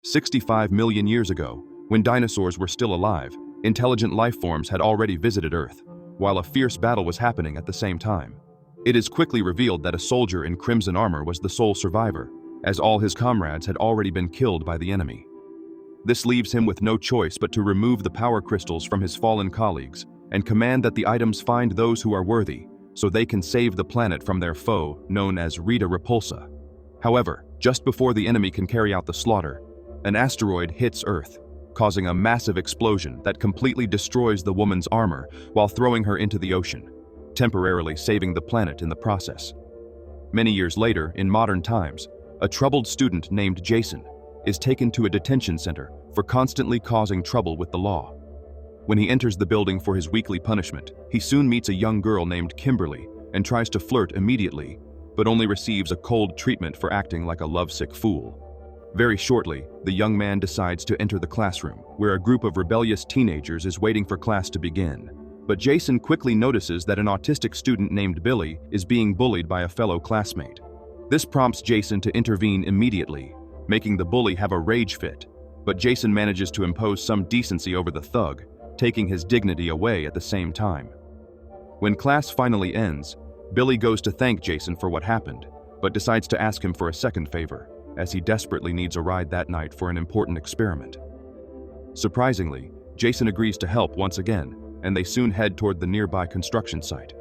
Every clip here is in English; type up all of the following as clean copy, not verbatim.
65 million years ago, when dinosaurs were still alive, intelligent life forms had already visited Earth, while a fierce battle was happening at the same time. It is quickly revealed that a soldier in crimson armor was the sole survivor, as all his comrades had already been killed by the enemy. This leaves him with no choice but to remove the power crystals from his fallen colleagues and command that the items find those who are worthy, so they can save the planet from their foe, known as Rita Repulsa. However, just before the enemy can carry out the slaughter, an asteroid hits Earth, causing a massive explosion that completely destroys the woman's armor while throwing her into the ocean, temporarily saving the planet in the process. Many years later, in modern times, a troubled student named Jason is taken to a detention center for constantly causing trouble with the law. When he enters the building for his weekly punishment, he soon meets a young girl named Kimberly and tries to flirt immediately, but only receives a cold treatment for acting like a lovesick fool. Very shortly, the young man decides to enter the classroom, where a group of rebellious teenagers is waiting for class to begin. But Jason quickly notices that an autistic student named Billy is being bullied by a fellow classmate. This prompts Jason to intervene immediately, making the bully have a rage fit, but Jason manages to impose some decency over the thug, taking his dignity away at the same time. When class finally ends, Billy goes to thank Jason for what happened, but decides to ask him for a second favor, as he desperately needs a ride that night for an important experiment. Surprisingly, Jason agrees to help once again, and they soon head toward the nearby construction site.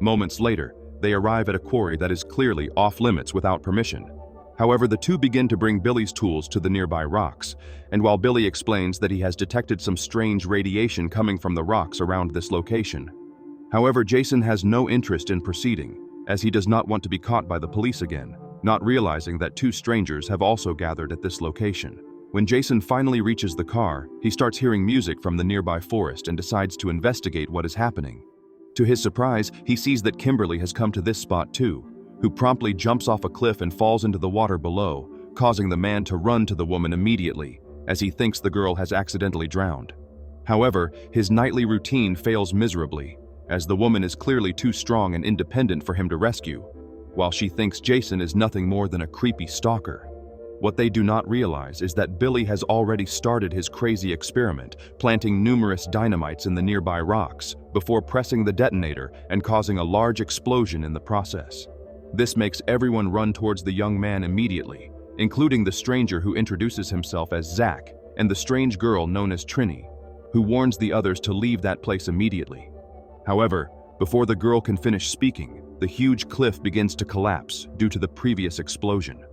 Moments later, they arrive at a quarry that is clearly off-limits without permission. However, the two begin to bring Billy's tools to the nearby rocks, and while Billy explains that he has detected some strange radiation coming from the rocks around this location. However, Jason has no interest in proceeding, as he does not want to be caught by the police again, not realizing that two strangers have also gathered at this location. When Jason finally reaches the car, he starts hearing music from the nearby forest and decides to investigate what is happening. To his surprise, he sees that Kimberly has come to this spot too, who promptly jumps off a cliff and falls into the water below, causing the man to run to the woman immediately, as he thinks the girl has accidentally drowned. However, his nightly routine fails miserably, as the woman is clearly too strong and independent for him to rescue, while she thinks Jason is nothing more than a creepy stalker. What they do not realize is that Billy has already started his crazy experiment, planting numerous dynamites in the nearby rocks, before pressing the detonator and causing a large explosion in the process. This makes everyone run towards the young man immediately, including the stranger who introduces himself as Zach and the strange girl known as Trini, who warns the others to leave that place immediately. However, before the girl can finish speaking, the huge cliff begins to collapse due to the previous explosion.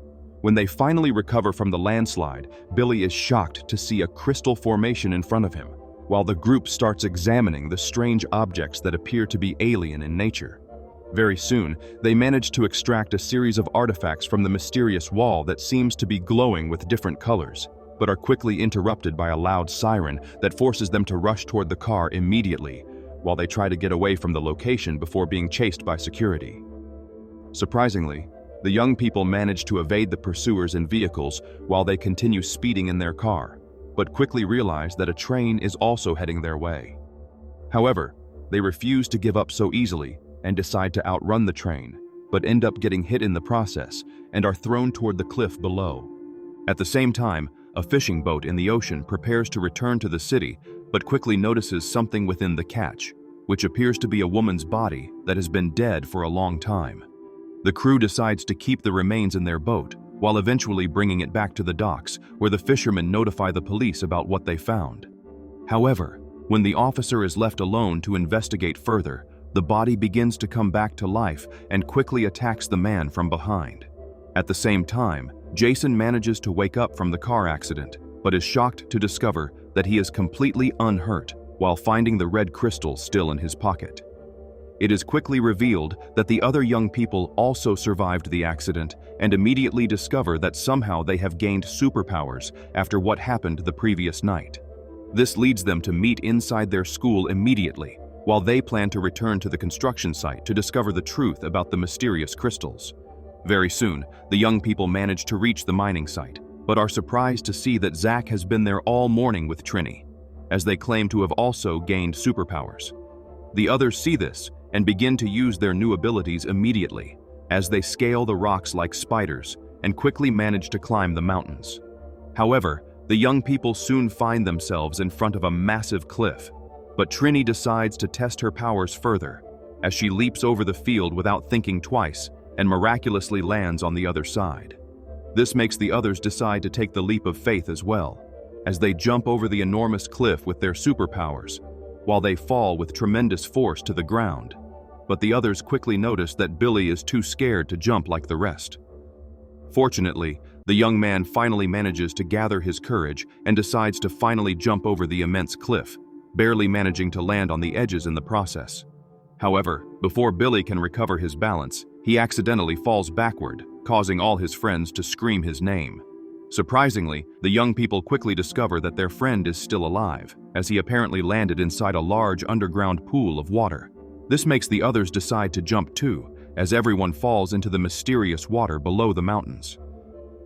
When they finally recover from the landslide, Billy is shocked to see a crystal formation in front of him, while the group starts examining the strange objects that appear to be alien in nature. Very soon, they manage to extract a series of artifacts from the mysterious wall that seems to be glowing with different colors, but are quickly interrupted by a loud siren that forces them to rush toward the car immediately, while they try to get away from the location before being chased by security. Surprisingly, the young people manage to evade the pursuers in vehicles while they continue speeding in their car, but quickly realize that a train is also heading their way. However, they refuse to give up so easily and decide to outrun the train, but end up getting hit in the process and are thrown toward the cliff below. At the same time, a fishing boat in the ocean prepares to return to the city, but quickly notices something within the catch, which appears to be a woman's body that has been dead for a long time. The crew decides to keep the remains in their boat, while eventually bringing it back to the docks, where the fishermen notify the police about what they found. However, when the officer is left alone to investigate further, the body begins to come back to life and quickly attacks the man from behind. At the same time, Jason manages to wake up from the car accident, but is shocked to discover that he is completely unhurt while finding the red crystal still in his pocket. It is quickly revealed that the other young people also survived the accident and immediately discover that somehow they have gained superpowers after what happened the previous night. This leads them to meet inside their school immediately, while they plan to return to the construction site to discover the truth about the mysterious crystals. Very soon, the young people manage to reach the mining site, but are surprised to see that Zach has been there all morning with Trini, as they claim to have also gained superpowers. The others see this and begin to use their new abilities immediately, as they scale the rocks like spiders and quickly manage to climb the mountains. However, the young people soon find themselves in front of a massive cliff, but Trini decides to test her powers further as she leaps over the field without thinking twice and miraculously lands on the other side. This makes the others decide to take the leap of faith as well, as they jump over the enormous cliff with their superpowers, while they fall with tremendous force to the ground. But the others quickly notice that Billy is too scared to jump like the rest. Fortunately, the young man finally manages to gather his courage and decides to finally jump over the immense cliff, barely managing to land on the edges in the process. However, before Billy can recover his balance, he accidentally falls backward, causing all his friends to scream his name. Surprisingly, the young people quickly discover that their friend is still alive, as he apparently landed inside a large underground pool of water. This makes the others decide to jump too, as everyone falls into the mysterious water below the mountains.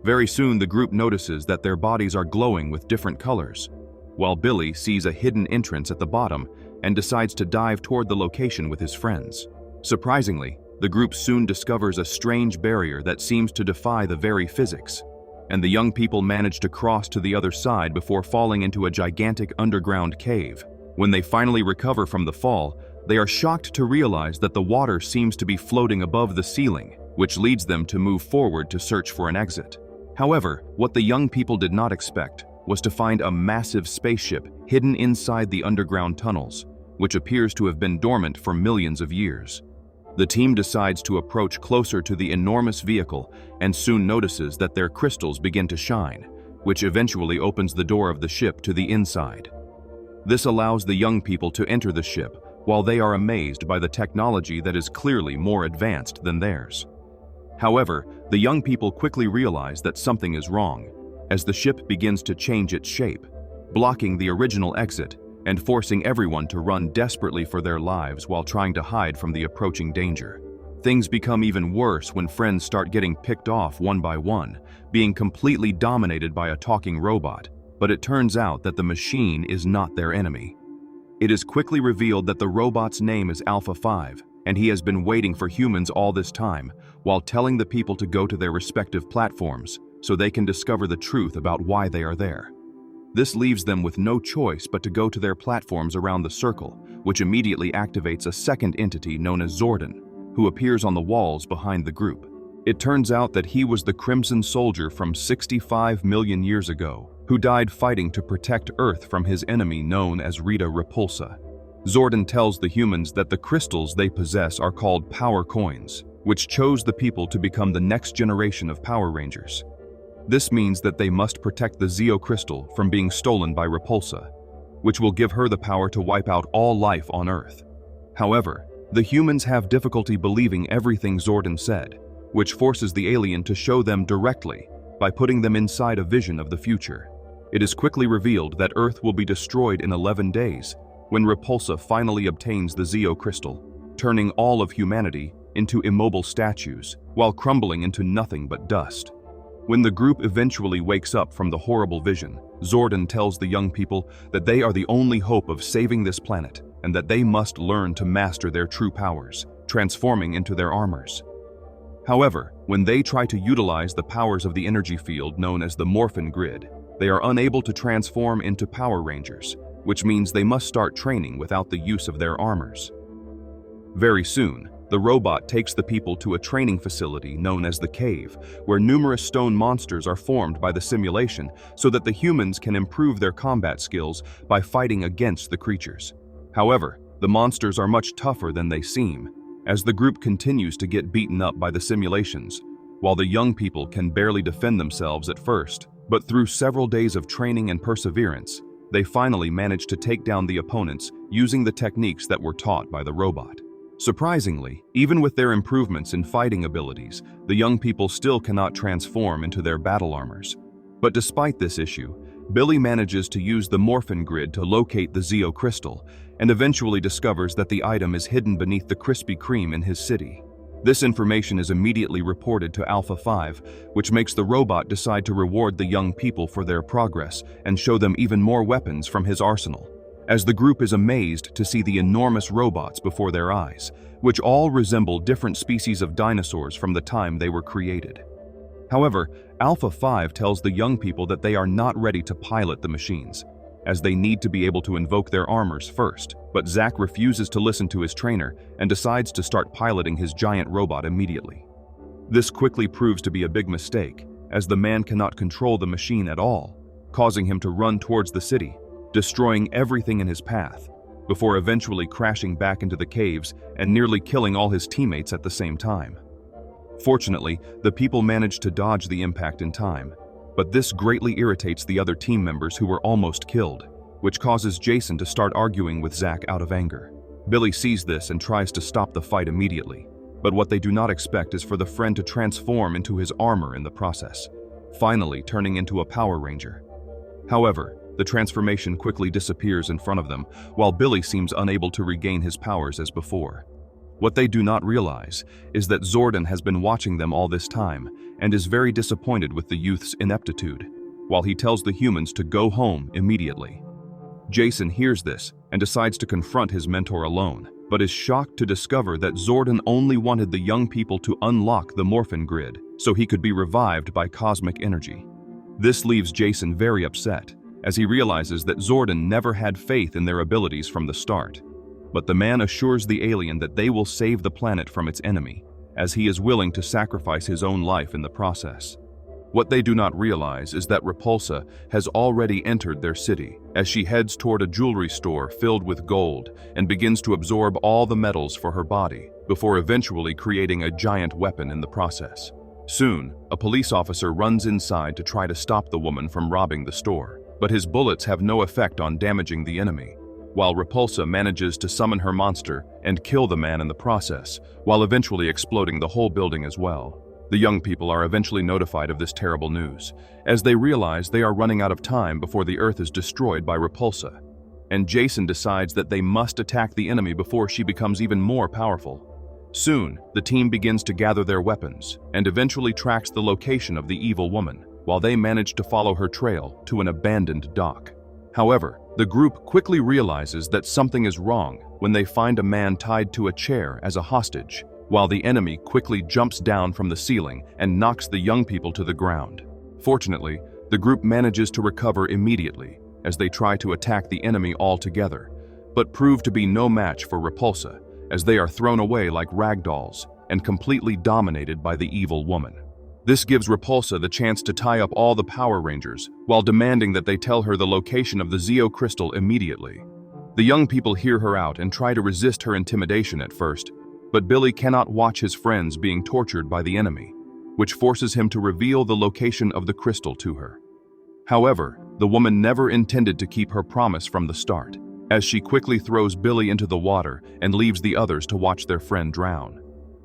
Very soon the group notices that their bodies are glowing with different colors, while Billy sees a hidden entrance at the bottom and decides to dive toward the location with his friends. Surprisingly, the group soon discovers a strange barrier that seems to defy the very physics, and the young people manage to cross to the other side before falling into a gigantic underground cave. When they finally recover from the fall, they are shocked to realize that the water seems to be floating above the ceiling, which leads them to move forward to search for an exit. However, what the young people did not expect was to find a massive spaceship hidden inside the underground tunnels, which appears to have been dormant for millions of years. The team decides to approach closer to the enormous vehicle and soon notices that their crystals begin to shine, which eventually opens the door of the ship to the inside. This allows the young people to enter the ship while they are amazed by the technology that is clearly more advanced than theirs. However, the young people quickly realize that something is wrong, as the ship begins to change its shape, blocking the original exit and forcing everyone to run desperately for their lives while trying to hide from the approaching danger. Things become even worse when friends start getting picked off one by one, being completely dominated by a talking robot, but it turns out that the machine is not their enemy. It is quickly revealed that the robot's name is Alpha 5, and he has been waiting for humans all this time, while telling the people to go to their respective platforms so they can discover the truth about why they are there. This leaves them with no choice but to go to their platforms around the circle, which immediately activates a second entity known as Zordon, who appears on the walls behind the group. It turns out that he was the Crimson Soldier from 65 million years ago, who died fighting to protect Earth from his enemy known as Rita Repulsa. Zordon tells the humans that the crystals they possess are called Power Coins, which chose the people to become the next generation of Power Rangers. This means that they must protect the Zeo Crystal from being stolen by Repulsa, which will give her the power to wipe out all life on Earth. However, the humans have difficulty believing everything Zordon said, which forces the alien to show them directly by putting them inside a vision of the future. It is quickly revealed that Earth will be destroyed in 11 days when Repulsa finally obtains the Zeo Crystal, turning all of humanity into immobile statues while crumbling into nothing but dust. When the group eventually wakes up from the horrible vision, Zordon tells the young people that they are the only hope of saving this planet and that they must learn to master their true powers, transforming into their armors. However, when they try to utilize the powers of the energy field known as the morphin grid, they are unable to transform into Power Rangers, which means they must start training without the use of their armors. Very soon, the robot takes the people to a training facility known as the Cave, where numerous stone monsters are formed by the simulation so that the humans can improve their combat skills by fighting against the creatures. However, the monsters are much tougher than they seem, as the group continues to get beaten up by the simulations, while the young people can barely defend themselves at first. But through several days of training and perseverance, they finally manage to take down the opponents using the techniques that were taught by the robot. Surprisingly, even with their improvements in fighting abilities, the young people still cannot transform into their battle armors. But despite this issue, Billy manages to use the morphin grid to locate the Zeo Crystal and eventually discovers that the item is hidden beneath the Krispy Kreme in his city. This information is immediately reported to Alpha 5, which makes the robot decide to reward the young people for their progress and show them even more weapons from his arsenal, as the group is amazed to see the enormous robots before their eyes, which all resemble different species of dinosaurs from the time they were created. However, Alpha 5 tells the young people that they are not ready to pilot the machines, as they need to be able to invoke their armors first. But Zack refuses to listen to his trainer and decides to start piloting his giant robot immediately. This quickly proves to be a big mistake, as the man cannot control the machine at all, causing him to run towards the city, destroying everything in his path, before eventually crashing back into the caves and nearly killing all his teammates at the same time. Fortunately, the people managed to dodge the impact in time, but this greatly irritates the other team members who were almost killed, which causes Jason to start arguing with Zack out of anger. Billy sees this and tries to stop the fight immediately, but what they do not expect is for the friend to transform into his armor in the process, finally turning into a Power Ranger. However, the transformation quickly disappears in front of them, while Billy seems unable to regain his powers as before. What they do not realize is that Zordon has been watching them all this time and is very disappointed with the youth's ineptitude, while he tells the humans to go home immediately. Jason hears this and decides to confront his mentor alone, but is shocked to discover that Zordon only wanted the young people to unlock the morphin grid so he could be revived by cosmic energy. This leaves Jason very upset, as he realizes that Zordon never had faith in their abilities from the start. But the man assures the alien that they will save the planet from its enemy, as he is willing to sacrifice his own life in the process. What they do not realize is that Repulsa has already entered their city, as she heads toward a jewelry store filled with gold and begins to absorb all the metals for her body, before eventually creating a giant weapon in the process. Soon, a police officer runs inside to try to stop the woman from robbing the store, but his bullets have no effect on damaging the enemy, while Repulsa manages to summon her monster and kill the man in the process, while eventually exploding the whole building as well. The young people are eventually notified of this terrible news, as they realize they are running out of time before the Earth is destroyed by Repulsa, and Jason decides that they must attack the enemy before she becomes even more powerful. Soon, the team begins to gather their weapons and eventually tracks the location of the evil woman, while they manage to follow her trail to an abandoned dock. However, the group quickly realizes that something is wrong when they find a man tied to a chair as a hostage, while the enemy quickly jumps down from the ceiling and knocks the young people to the ground. Fortunately, the group manages to recover immediately as they try to attack the enemy all together, but prove to be no match for Repulsa, as they are thrown away like ragdolls and completely dominated by the evil woman. This gives Repulsa the chance to tie up all the Power Rangers, while demanding that they tell her the location of the Zeo crystal immediately. The young people hear her out and try to resist her intimidation at first, but Billy cannot watch his friends being tortured by the enemy, which forces him to reveal the location of the crystal to her. However, the woman never intended to keep her promise from the start, as she quickly throws Billy into the water and leaves the others to watch their friend drown.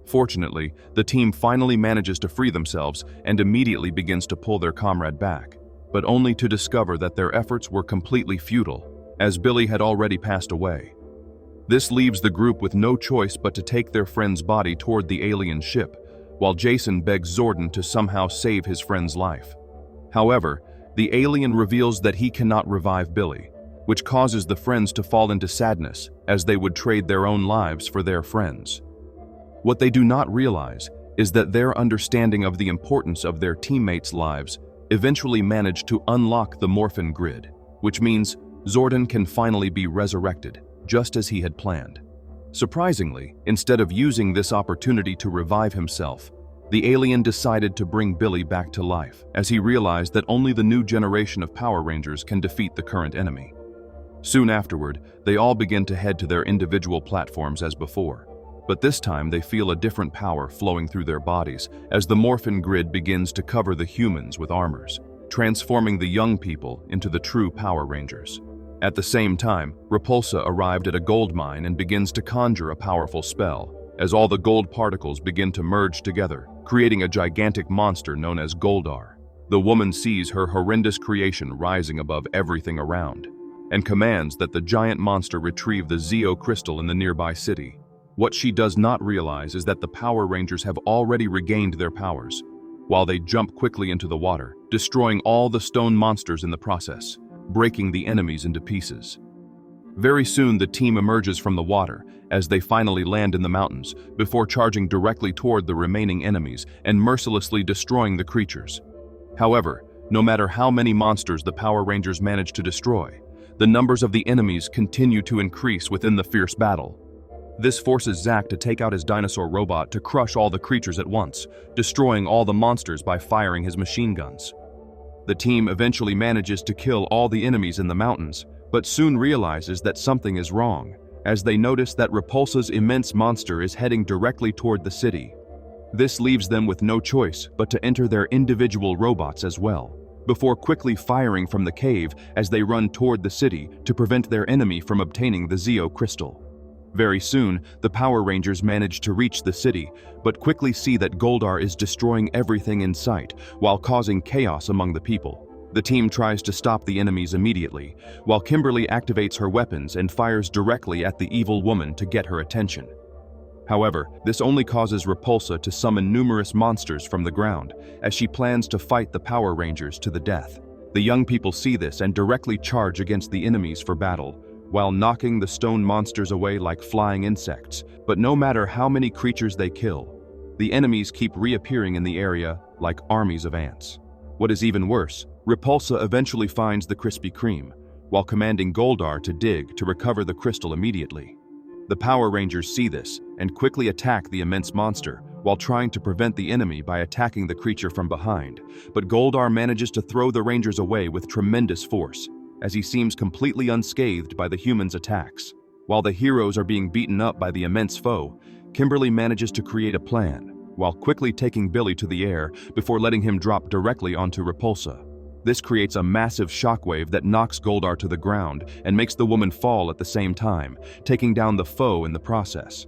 Fortunately, the team finally manages to free themselves and immediately begins to pull their comrade back, but only to discover that their efforts were completely futile, as Billy had already passed away. This leaves the group with no choice but to take their friend's body toward the alien ship, while Jason begs Zordon to somehow save his friend's life. However, the alien reveals that he cannot revive Billy, which causes the friends to fall into sadness, as they would trade their own lives for their friends. What they do not realize is that their understanding of the importance of their teammates' lives eventually managed to unlock the morphin grid, which means Zordon can finally be resurrected, just as he had planned. Surprisingly, instead of using this opportunity to revive himself, the alien decided to bring Billy back to life, as he realized that only the new generation of Power Rangers can defeat the current enemy. Soon afterward, they all begin to head to their individual platforms as before, but this time they feel a different power flowing through their bodies as the morphin grid begins to cover the humans with armors, transforming the young people into the true Power Rangers. At the same time, Repulsa arrived at a gold mine and begins to conjure a powerful spell, as all the gold particles begin to merge together, creating a gigantic monster known as Goldar. The woman sees her horrendous creation rising above everything around, and commands that the giant monster retrieve the Zeo crystal in the nearby city. What she does not realize is that the Power Rangers have already regained their powers, while they jump quickly into the water, destroying all the stone monsters in the process, breaking the enemies into pieces. Very soon the team emerges from the water as they finally land in the mountains before charging directly toward the remaining enemies and mercilessly destroying the creatures. However, no matter how many monsters the Power Rangers manage to destroy, the numbers of the enemies continue to increase within the fierce battle. This forces Zack to take out his dinosaur robot to crush all the creatures at once, destroying all the monsters by firing his machine guns. The team eventually manages to kill all the enemies in the mountains, but soon realizes that something is wrong, as they notice that Repulsa's immense monster is heading directly toward the city. This leaves them with no choice but to enter their individual robots as well, before quickly firing from the cave as they run toward the city to prevent their enemy from obtaining the Zeo crystal. Very soon, the Power Rangers manage to reach the city, but quickly see that Goldar is destroying everything in sight while causing chaos among the people. The team tries to stop the enemies immediately, while Kimberly activates her weapons and fires directly at the evil woman to get her attention. However, this only causes Repulsa to summon numerous monsters from the ground, as she plans to fight the Power Rangers to the death. The young people see this and directly charge against the enemies for battle, while knocking the stone monsters away like flying insects. But no matter how many creatures they kill, the enemies keep reappearing in the area like armies of ants. What is even worse, Repulsa eventually finds the Krispy Kreme, while commanding Goldar to dig to recover the crystal immediately. The Power Rangers see this and quickly attack the immense monster, while trying to prevent the enemy by attacking the creature from behind. But Goldar manages to throw the Rangers away with tremendous force, as he seems completely unscathed by the humans' attacks. While the heroes are being beaten up by the immense foe, Kimberly manages to create a plan, while quickly taking Billy to the air before letting him drop directly onto Repulsa. This creates a massive shockwave that knocks Goldar to the ground and makes the woman fall at the same time, taking down the foe in the process.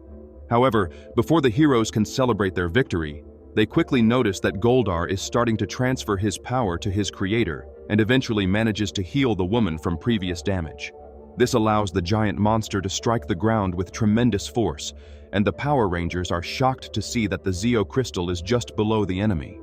However, before the heroes can celebrate their victory, they quickly notice that Goldar is starting to transfer his power to his creator and eventually manages to heal the woman from previous damage. This allows the giant monster to strike the ground with tremendous force, and the Power Rangers are shocked to see that the Zeo crystal is just below the enemy.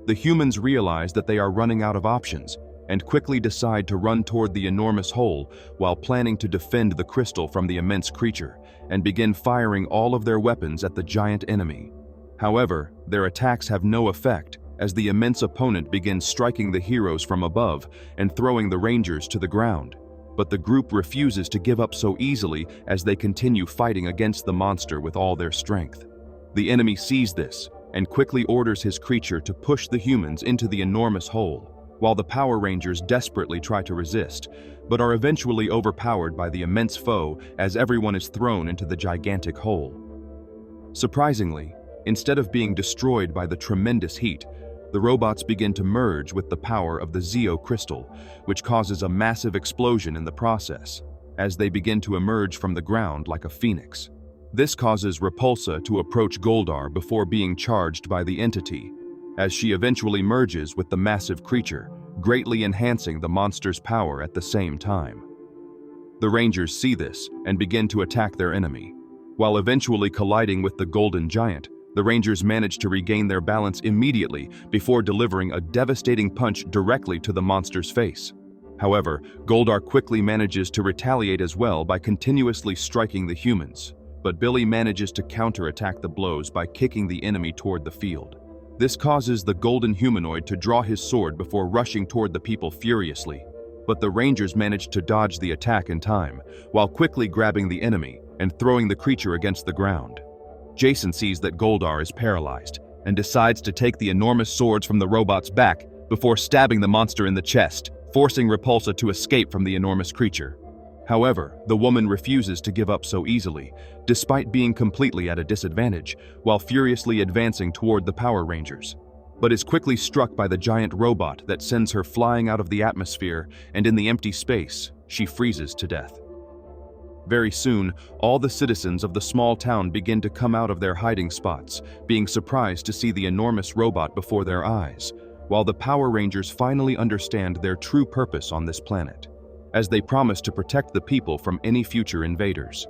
The humans realize that they are running out of options and quickly decide to run toward the enormous hole while planning to defend the crystal from the immense creature and begin firing all of their weapons at the giant enemy. However, their attacks have no effect as the immense opponent begins striking the heroes from above and throwing the Rangers to the ground. But the group refuses to give up so easily as they continue fighting against the monster with all their strength. The enemy sees this and quickly orders his creature to push the humans into the enormous hole, while the Power Rangers desperately try to resist, but are eventually overpowered by the immense foe as everyone is thrown into the gigantic hole. Surprisingly, instead of being destroyed by the tremendous heat, the robots begin to merge with the power of the Zeo crystal, which causes a massive explosion in the process, as they begin to emerge from the ground like a phoenix. This causes Repulsa to approach Goldar before being charged by the entity, as she eventually merges with the massive creature, greatly enhancing the monster's power at the same time. The Rangers see this and begin to attack their enemy. While eventually colliding with the Golden Giant, the Rangers manage to regain their balance immediately before delivering a devastating punch directly to the monster's face. However, Goldar quickly manages to retaliate as well by continuously striking the humans, but Billy manages to counterattack the blows by kicking the enemy toward the field. This causes the golden humanoid to draw his sword before rushing toward the people furiously, but the Rangers manage to dodge the attack in time, while quickly grabbing the enemy and throwing the creature against the ground. Jason sees that Goldar is paralyzed and decides to take the enormous swords from the robot's back before stabbing the monster in the chest, forcing Repulsa to escape from the enormous creature. However, the woman refuses to give up so easily, despite being completely at a disadvantage, while furiously advancing toward the Power Rangers, but is quickly struck by the giant robot that sends her flying out of the atmosphere, and in the empty space, she freezes to death. Very soon, all the citizens of the small town begin to come out of their hiding spots, being surprised to see the enormous robot before their eyes, while the Power Rangers finally understand their true purpose on this planet, as they promise to protect the people from any future invaders.